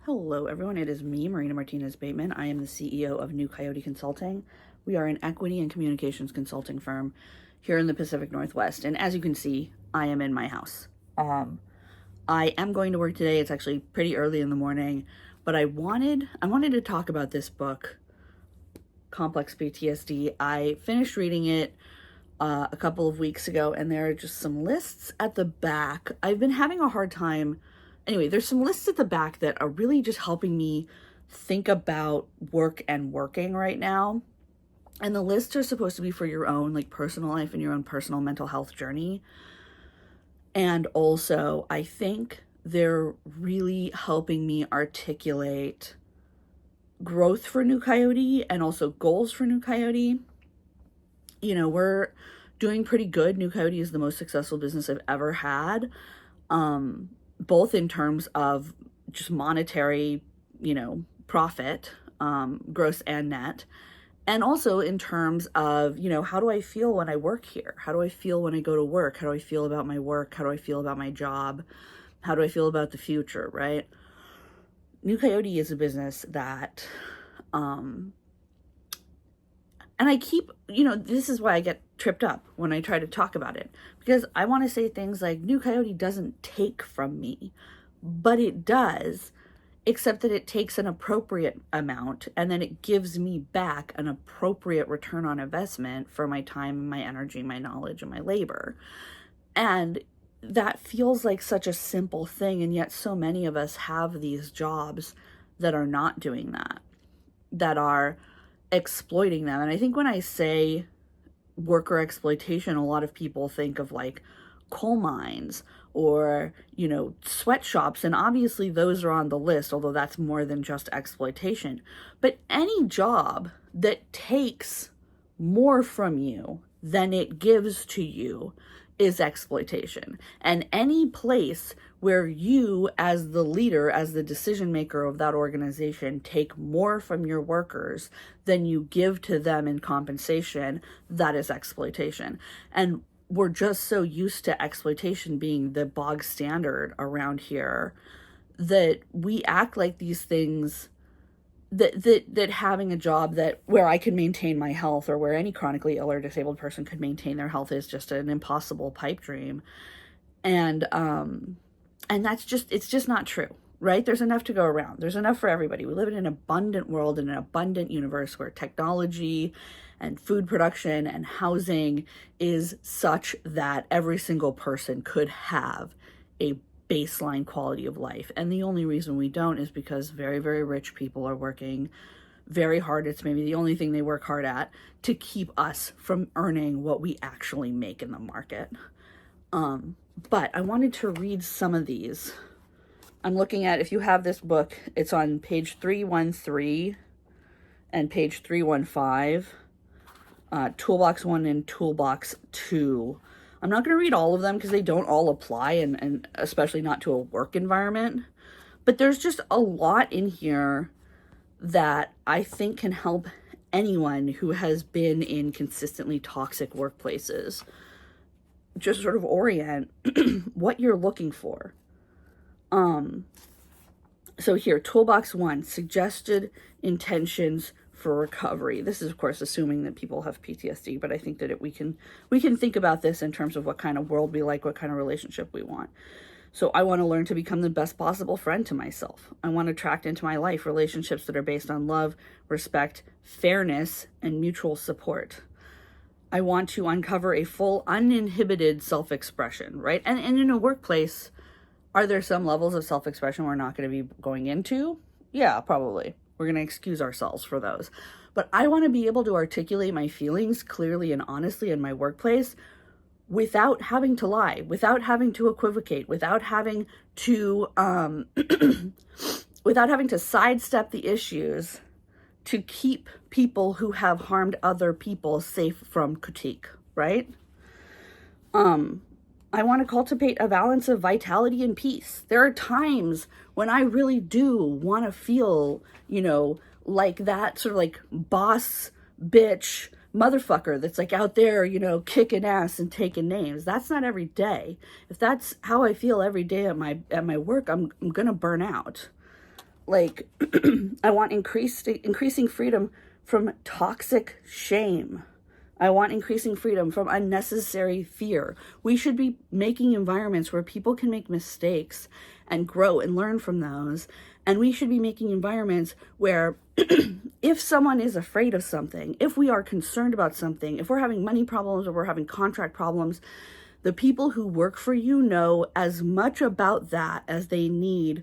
Hello, everyone. It is me, Martinez-Bateman. I am the CEO of New Coyote Consulting. We are an equity and communications consulting firm here in the Pacific Northwest. And as you can see, I am in my house. I am going to work today. It's actually pretty early in the morning, but I wanted to talk about this book, Complex PTSD. I finished reading it a couple of weeks ago, and there are just some lists at the back. I've been having a hard time. Anyway, there's some lists at the back that are really just helping me think about work and working right now. And the lists are supposed to be for your own personal life and your own personal mental health journey. And also, I think they're really helping me articulate growth for New Coyote and also goals for New Coyote. We're doing pretty good. New Coyote is the most successful business I've ever had. Both in terms of just monetary, profit, gross and net, and also in terms of, how do I feel when I work here? How do I feel when I go to work? How do I feel about my work? How do I feel about my job? How do I feel about the future, right? New Coyote is a business that, and I keep, this is why I get tripped up when I try to talk about it, because I want to say things like New Coyote doesn't take from me, but it does, except that it takes an appropriate amount and then it gives me back an appropriate return on investment for my time, my energy, my knowledge, and my labor. And that feels like such a simple thing, and yet so many of us have these jobs that are not doing that, that are exploiting them. And I think when I say worker exploitation, a lot of people think of coal mines or, sweatshops. And obviously those are on the list, although that's more than just exploitation. But any job that takes more from you than it gives to you is exploitation. And any place where you, as the leader, as the decision maker of that organization, take more from your workers than you give to them in compensation, that is exploitation. And we're just so used to exploitation being the bog standard around here that we act like these things, that having a job where I can maintain my health, or where any chronically ill or disabled person could maintain their health, is just an impossible pipe dream. And it's just not true, right? There's enough to go around. There's enough for everybody. We live in an abundant world, in an abundant universe where technology and food production and housing is such that every single person could have a baseline quality of life. And the only reason we don't is because very, very rich people are working very hard. It's maybe the only thing they work hard at, to keep us from earning what we actually make in the market. But I wanted to read some of these. I'm looking at, if you have this book, it's on page 313 and page 315, Toolbox 1 and Toolbox 2. I'm not going to read all of them because they don't all apply, and especially not to a work environment. But there's just a lot in here that I think can help anyone who has been in consistently toxic workplaces just sort of orient what you're looking for. So here, Toolbox 1, suggested intentions for recovery. This is, of course, assuming that people have PTSD, but I think that we can think about this in terms of what kind of world we like, what kind of relationship we want. So I want to learn to become the best possible friend to myself. I want to attract into my life relationships that are based on love, respect, fairness, and mutual support. I want to uncover a full, uninhibited self-expression, right? And in a workplace, are there some levels of self-expression we're not going to be going into? Yeah, probably. We're going to excuse ourselves for those. But I want to be able to articulate my feelings clearly and honestly in my workplace without having to lie, without having to equivocate, without having to sidestep the issues to keep people who have harmed other people safe from critique, right? I want to cultivate a balance of vitality and peace. There are times when I really do want to feel, like that sort of boss bitch motherfucker that's out there, kicking ass and taking names. That's not every day. If that's how I feel every day at my work, I'm going to burn out. like, I want increasing freedom from toxic shame. I want increasing freedom from unnecessary fear. We should be making environments where people can make mistakes and grow and learn from those. And we should be making environments where if someone is afraid of something, if we are concerned about something, if we're having money problems or we're having contract problems, the people who work for you know as much about that as they need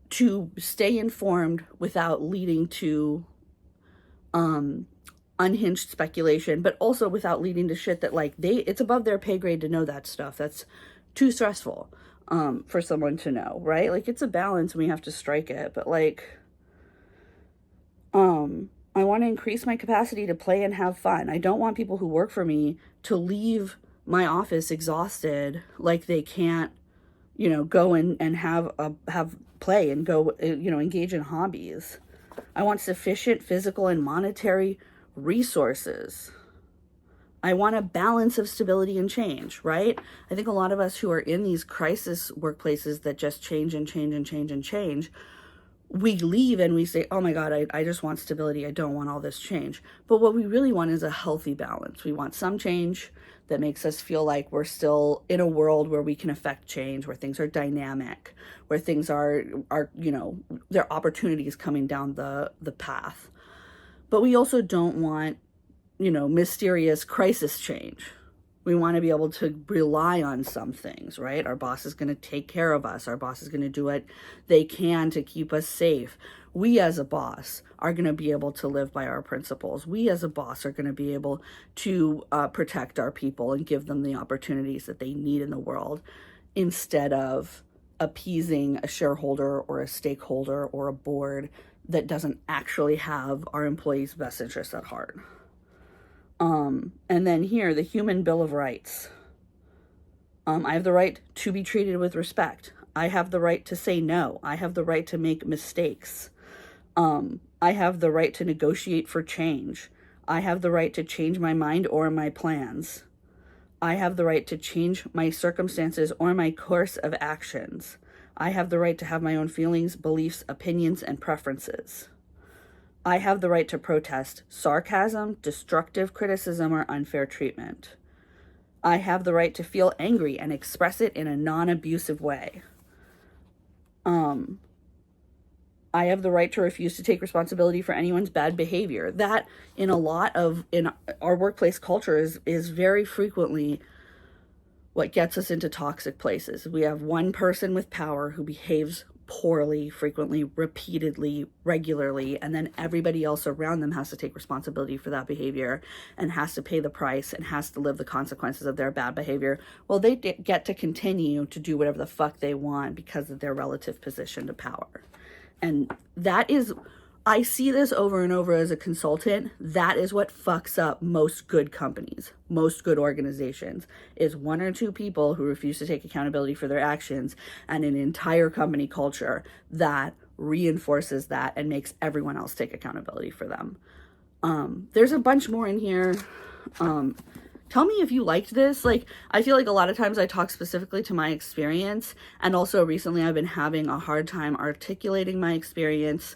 to stay informed without leading to unhinged speculation, but also without leading to shit that like it's above their pay grade to know that stuff. That's too stressful for someone to know, right? Like, it's a balance and we have to strike it. But like, I want to increase my capacity to play and have fun. I don't want people who work for me to leave my office exhausted, like they can't, go and have play and go, engage in hobbies. I want sufficient physical and monetary resources. I want a balance of stability and change, right? I think a lot of us who are in these crisis workplaces that just change and change and change and change, we leave and we say, oh my God, I just want stability. I don't want all this change. But what we really want is a healthy balance. We want some change that makes us feel like we're still in a world where we can affect change, where things are dynamic, where things are there are opportunities coming down the path. But we also don't want, mysterious crisis change. We want to be able to rely on some things, right? Our boss is going to take care of us. Our boss is going to do what they can to keep us safe. We as a boss are going to be able to live by our principles. We as a boss are going to be able to protect our people and give them the opportunities that they need in the world, instead of appeasing a shareholder or a stakeholder or a board that doesn't actually have our employees' best interests at heart. And then here, the Human Bill of Rights. I have the right to be treated with respect. I have the right to say no. I have the right to make mistakes. I have the right to negotiate for change. I have the right to change my mind or my plans. I have the right to change my circumstances or my course of actions. I have the right to have my own feelings, beliefs, opinions, and preferences. I have the right to protest sarcasm, destructive criticism, or unfair treatment. I have the right to feel angry and express it in a non-abusive way. I have the right to refuse to take responsibility for anyone's bad behavior. That, in our workplace culture, is very frequently what gets us into toxic places. We have one person with power who behaves poorly, frequently, repeatedly, regularly, and then everybody else around them has to take responsibility for that behavior and has to pay the price and has to live the consequences of their bad behavior. Well, they get to continue to do whatever the fuck they want because of their relative position to power. And that is, I see this over and over as a consultant. That is what fucks up most good companies, most good organizations, is one or two people who refuse to take accountability for their actions, and an entire company culture that reinforces that and makes everyone else take accountability for them. There's a bunch more in here. Tell me if you liked this. Like, I feel like a lot of times I talk specifically to my experience, and also recently I've been having a hard time articulating my experience,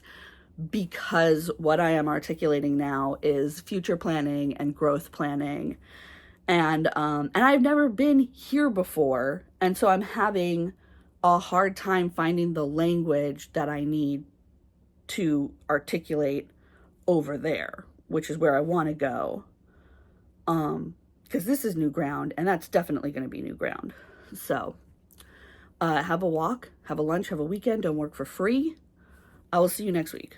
because what I am articulating now is future planning and growth planning. And I've never been here before. And so I'm having a hard time finding the language that I need to articulate over there, which is where I want to go. Because this is new ground, and that's definitely going to be new ground. So have a walk, have a lunch, have a weekend, don't work for free. I will see you next week.